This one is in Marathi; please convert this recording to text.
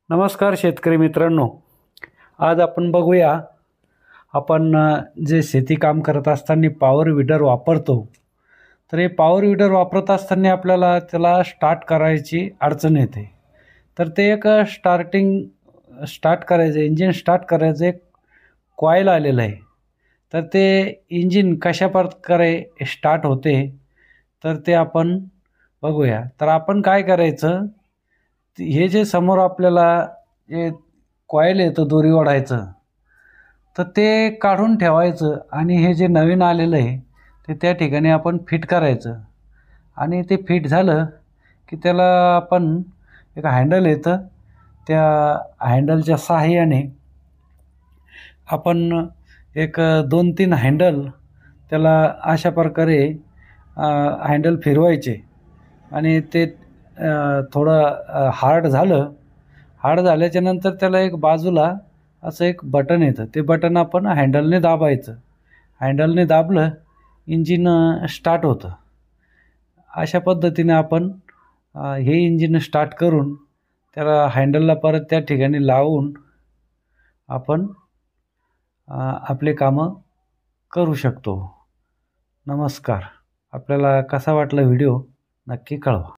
नमस्कार शेतकरी मित्रांनो. आज आपण बघूया, आपण जे शेती काम करत असताना पॉवर विडर वापरतो. तर हे पॉवर विडर वापरत असताना आपल्याला त्याला स्टार्ट करायची अडचण येते. तर ते एक स्टार्ट करायचं, इंजिन स्टार्ट करायचं एक कॉईल आलेलं आहे. तर ते इंजिन कशा प्रकारे स्टार्ट होते, तर ते आपण बघूया. तर आपण काय करायचं, हे जे समोर आपल्याला जे कॉईल येतं दोरी ओढायचं, तर ते काढून ठेवायचं आणि हे जे नवीन आलेलं आहे ते त्या ठिकाणी आपण फिट करायचं. आणि ते फिट झालं की त्याला आपण एक हँडल येतं, त्या हँडलच्या सहाय्याने आपण एक 2-3 हँडल त्याला अशा प्रकारे हँडल फिरवायचे. आणि ते थोडं हार्ड झाल्याच्या नंतर त्याला एक बाजूला असं एक बटन येतं, ते बटन आपण हँडलने दाबायचं. हँडलने दाबलं इंजिन स्टार्ट होतं. अशा पद्धतीने आपण हे इंजिन स्टार्ट करून त्याला हँडलला परत त्या ठिकाणी लावून आपण आपले कामं करू शकतो. नमस्कार. आपल्याला कसा वाटला व्हिडिओ नक्की कळवा.